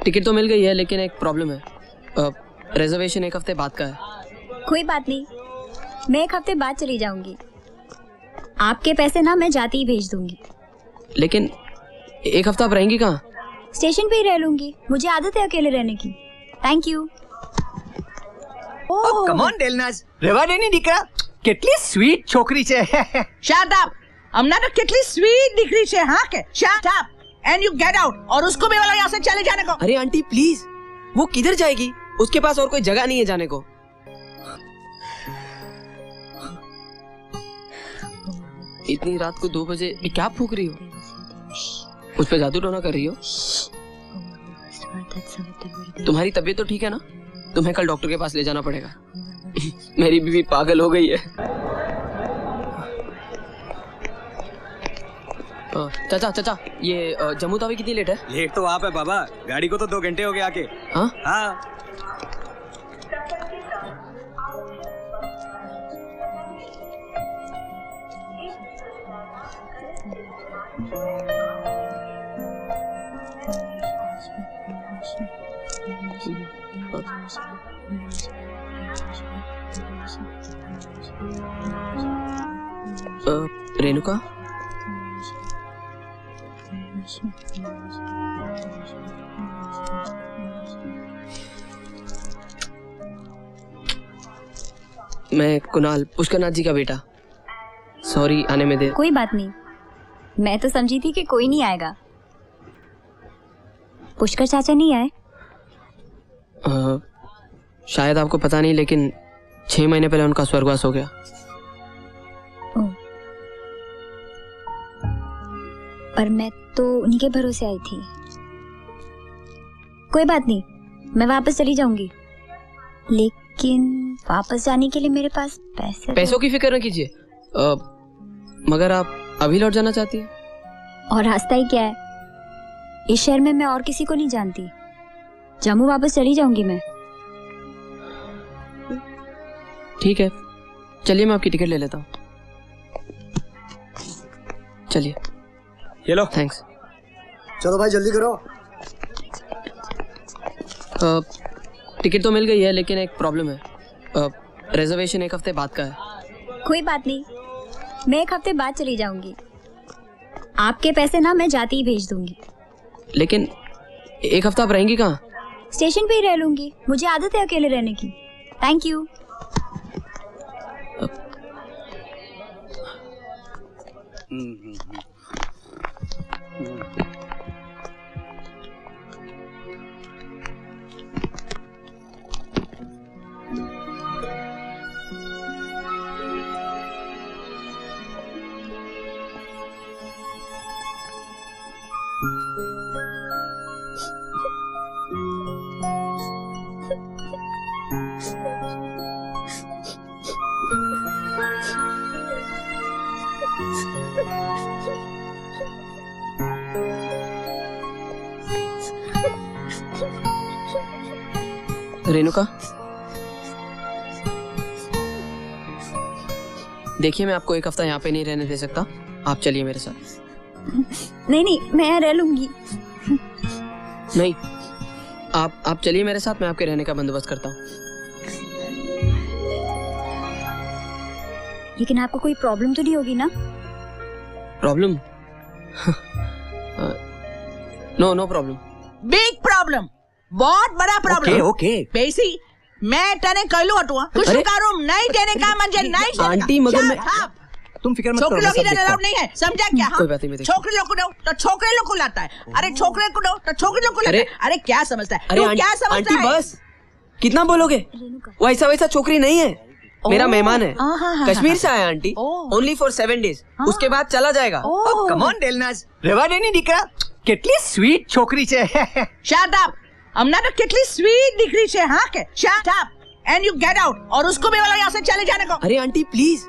Ticket तो मिल गई है लेकिन एक प्रॉब्लम है। रिजर्वेशन एक हफ्ते बाद का है। कोई बात नहीं, मैं एक हफ्ते बाद चली जाऊंगी। आपके पैसे ना मैं जाती ही भेज दूंगी। लेकिन एक हफ्ता आप रहेंगी कहाँ? स्टेशन पे ही रह लूंगी, मुझे आदत है अकेले रहने की। Thank you. Oh, come on, Delnaz. રેવા દે ની દીકરા. કેટલી સ્વીટ છોકરી છે. Shut up. हमने तो कितनी स्वीट दिखरी है हाँ के? Shut up and you get out और उसको भी वाला यहाँ से चले जाने को। अरे आंटी प्लीज, वो किधर जाएगी? उसके पास और कोई जगह नहीं है जाने को। इतनी रात को 2 बजे क्या फूक रही हो? उस पे जादू टोना कर रही हो? तुम्हारी तबीयत तो ठीक है ना? तुम्हें कल डॉक्टर के पास ले जाना पड़ेगा। मेरी बीवी पागल हो गई है। चाचा चाचा, ये जम्मू तावी कितनी लेट है? लेट तो आप है बाबा, गाड़ी को तो 2 घंटे हो गए आके। हाँ हाँ। रेणुका, मैं कुणाल, पुष्करनाथ जी का बेटा। सॉरी आने में देर। कोई बात नहीं, मैं तो समझी थी कि कोई नहीं आएगा। पुष्कर चाचा नहीं आए? शायद आपको पता नहीं, लेकिन 6 महीने पहले उनका स्वर्गवास हो गया। पर मैं तो उन्हीं के भरोसे आई थी। कोई बात नहीं, मैं वापस चली जाऊंगी, लेकिन वापस जाने के लिए मेरे पास पैसों की फिक्र न कीजिए। मगर आप अभी लौट जाना चाहती हैं? और रास्ता ही क्या है, इस शहर में मैं और किसी को नहीं जानती। जम्मू वापस चली जाऊंगी मैं। ठीक है, चलिए मैं आपकी टिकट ले लेता हूँ। चलिए। ये लो। थैंक्स। चलो भाई जल्दी करो। टिकट तो मिल गई है लेकिन एक प्रॉब्लम है। रिजर्वेशन एक हफ्ते बाद का है। कोई बात नहीं, मैं एक हफ्ते बाद चली जाऊंगी। आपके पैसे ना मैं जाती ही भेज दूंगी। लेकिन एक हफ्ता आप रहेंगी कहाँ? स्टेशन पे ही रह लूंगी, मुझे आदत है अकेले रहने की। Thank you. रेणुका, देखिए मैं आपको एक हफ्ता यहाँ पे नहीं रहने दे सकता। आप चलिए मेरे साथ। नहीं, मैं यहाँ रह लूंगी। नहीं, आप चलिए मेरे साथ, मैं आपके रहने का बंदोबस्त करता हूँ। लेकिन आपको कोई प्रॉब्लम तो नहीं होगी ना? Problem? No problem. Big problem, बहुत बड़ा प्रॉब्लम। ओके पैसी मैं तने कहलू हटू कुछ करूं नहीं देने का म्हणजे नहीं। आंटी मगर मैं तुम फिक्र मत करो। छोकरी लोग इधर अलाउड नहीं है, समझा क्या? कोई बात नहीं। छोकरी लोग को दो तो छोकरे लोग को लाता है। अरे छोकरे को दो तो छोकरी लोग को लाता है। अरे क्या समझता है? अरे क्या समझता आंटी है? बस कितना बोलोगे? वैसा छोकरी नहीं है, मेरा मेहमान है। कश्मीर से आया आंटी, ओनली फॉर 7 days। उसके बाद चला जाएगा। कम ऑन डेलनाज, રેવા દે ની દીકરા. કેટલી સ્વીટ છોકરી છે. Shut up. हमने तो कितनी स्वीट दिख रही है हाँ के? Shut up and you get out और उसको भी वाला यहाँ से चले जाने को। अरे आंटी प्लीज,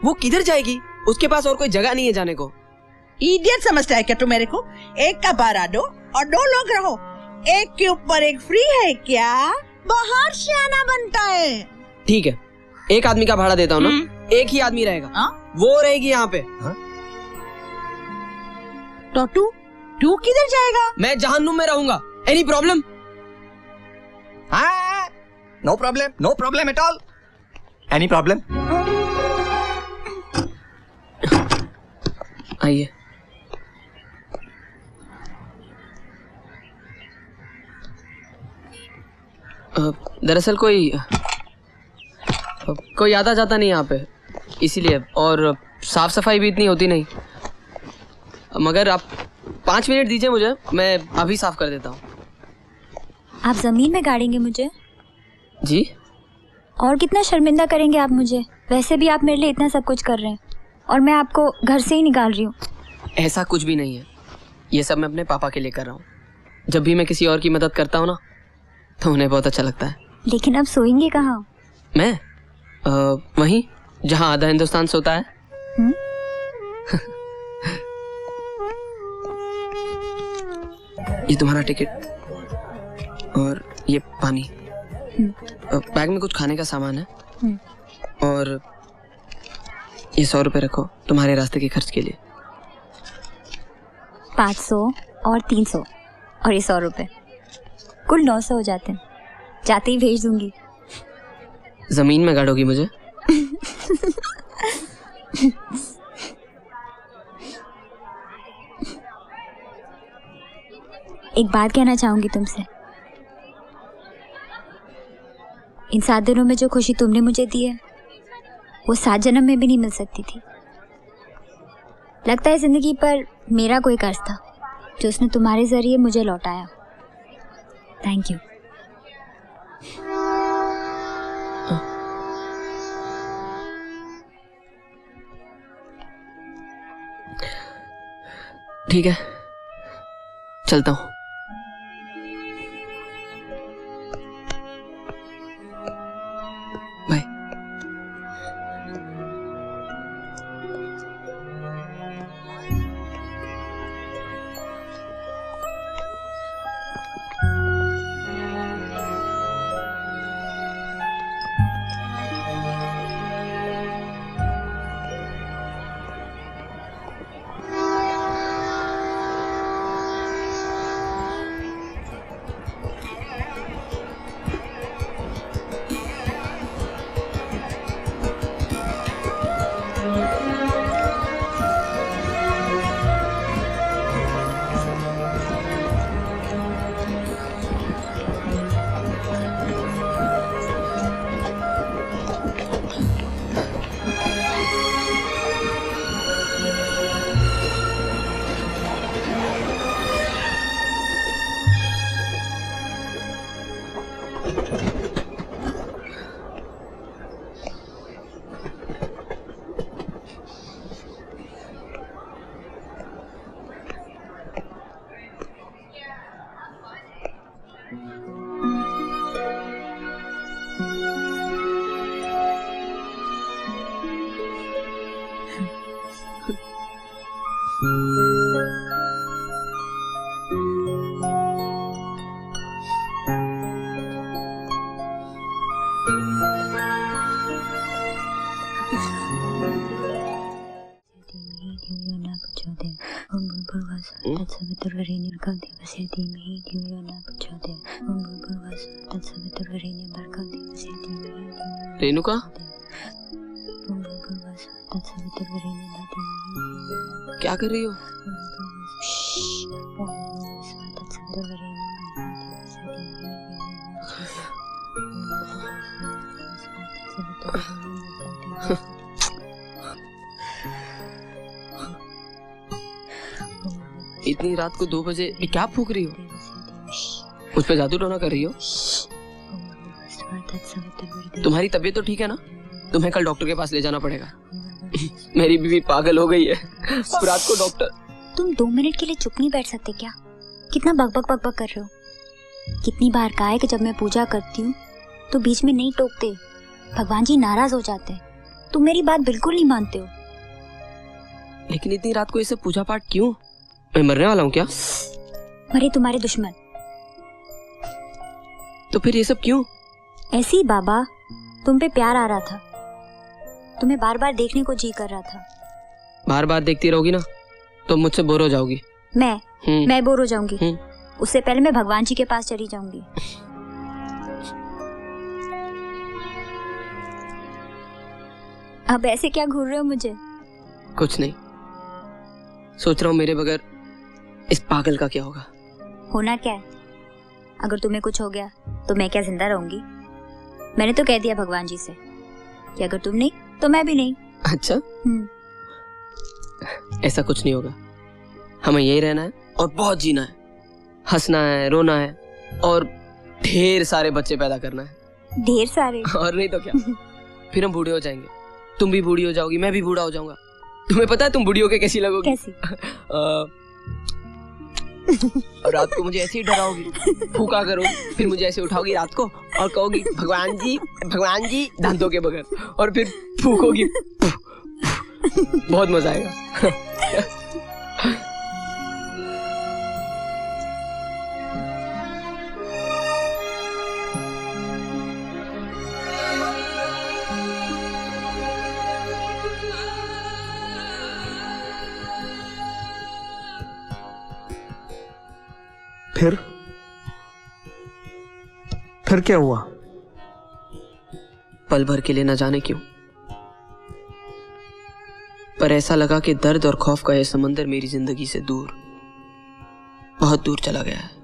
वो किधर जाएगी? उसके पास और कोई जगह नहीं है जाने को। इडियट समझता है क्या तू मेरे को? एक का भाड़ा दो और 2 लोग रहो, एक के ऊपर एक फ्री है क्या? बहुत सियाना बनता है। ठीक है, एक आदमी का भाड़ा देता हूँ ना, एक ही आदमी रहेगा। वो रहेगी यहाँ पे। तू किधर जाएगा? मैं जहन्नुम में रहूंगा। Any problem? हाँ, no problem at all. Any problem? आइए। दरअसल कोई आता जाता नहीं यहाँ पे, इसीलिए, और साफ सफाई भी इतनी होती नहीं। मगर आप 5 मिनट दीजिए मुझे, मैं अभी साफ कर देता हूँ। आप जमीन में गाड़ेंगे मुझे? जी? और कितना शर्मिंदा करेंगे आप मुझे? वैसे भी आप मेरे लिए इतना सब कुछ कर रहे हैं और मैं आपको घर से ही निकाल रही हूँ। ऐसा कुछ भी नहीं है, ये सब मैं अपने पापा के लिए कर रहा हूँ। जब भी मैं किसी और की मदद करता हूँ ना, तो उन्हें बहुत अच्छा लगता है। लेकिन अब सोएंगे कहाँ? मैं वहीं जहाँ आधा हिंदुस्तान सोता है। ये तुम्हारा टिकट और ये पानी। बैग में कुछ खाने का सामान है और ये 100 रुपए रखो तुम्हारे रास्ते के खर्च के लिए। 500 और 300 और ये 100 रुपए, कुल 900 हो जाते हैं। जाते ही भेज दूंगी। जमीन में गाड़ोगी मुझे? एक बात कहना चाहूंगी तुमसे। इन 7 दिनों में जो खुशी तुमने मुझे दी है, वो 7 जन्म में भी नहीं मिल सकती थी। लगता है जिंदगी पर मेरा कोई कर्ज था जो उसने तुम्हारे जरिए मुझे लौटाया। Thank you. ठीक है, चलता हूँ। बाय। रेणुका, क्या कर रही हो? इतनी रात को 2 बजे क्या फूक रही हो? मुझ पे जादू टोना कर रही हो? तुम्हारी तबीयत तो ठीक है ना? तुम्हें कल डॉक्टर के पास ले जाना पड़ेगा। मेरी बीवी पागल हो गई है। अब रात को डॉक्टर। तुम 2 मिनट के लिए चुप नहीं बैठ सकते क्या? कितना बकबक बकबक कर रहे हो? कितनी बार कहा है कि जब मैं पूजा करती हूँ तो बीच में नहीं टोकते, भगवान जी नाराज हो जाते हैं। तुम मेरी बात बिल्कुल नहीं मानते हो। लेकिन इतनी रात को ये सब पूजा पाठ क्यों? मैं मरने वाला हूँ क्या? मरे तुम्हारे दुश्मन। तो फिर ये सब क्यों? ऐसे ही बाबा, तुम पे प्यार आ रहा था। तुम्हें बार बार देखने को जी कर रहा था। बार बार देखती रहोगी ना तो मुझसे बोर हो जाओगी। मैं मैं बोर हो जाऊंगी। उससे पहले मैं भगवान जी के पास चली जाऊंगी। अब ऐसे क्या घूर रहे हो मुझे? कुछ नहीं, सोच रहा हूँ मेरे बगैर इस पागल का क्या होगा। होना क्या है? अगर तुम्हें कुछ हो गया तो मैं क्या जिंदा रहूंगी? मैंने तो कह दिया भगवान जी से कि अगर तुम नहीं तो मैं भी नहीं। अच्छा, ऐसा कुछ नहीं होगा। हमें यही रहना है और बहुत जीना है, हंसना है, रोना है और ढेर सारे बच्चे पैदा करना है। ढेर सारे? और नहीं तो क्या। फिर हम बूढ़े हो जाएंगे, तुम भी बूढ़ी हो जाओगी, मैं भी बूढ़ा हो जाऊंगा। तुम्हें पता है तुम बूढ़ी होके कैसी लगोगी? कैसी? और रात को मुझे ऐसे ही डराओगी, फूका करोगी, फिर मुझे ऐसे उठाओगी रात को और कहोगी भगवान जी दांतों के बगैर, और फिर फूकोगी। बहुत मजा आएगा। फिर क्या हुआ? पल भर के लिए न जाने क्यों, पर ऐसा लगा कि दर्द और खौफ का यह समंदर मेरी जिंदगी से दूर, बहुत दूर चला गया है।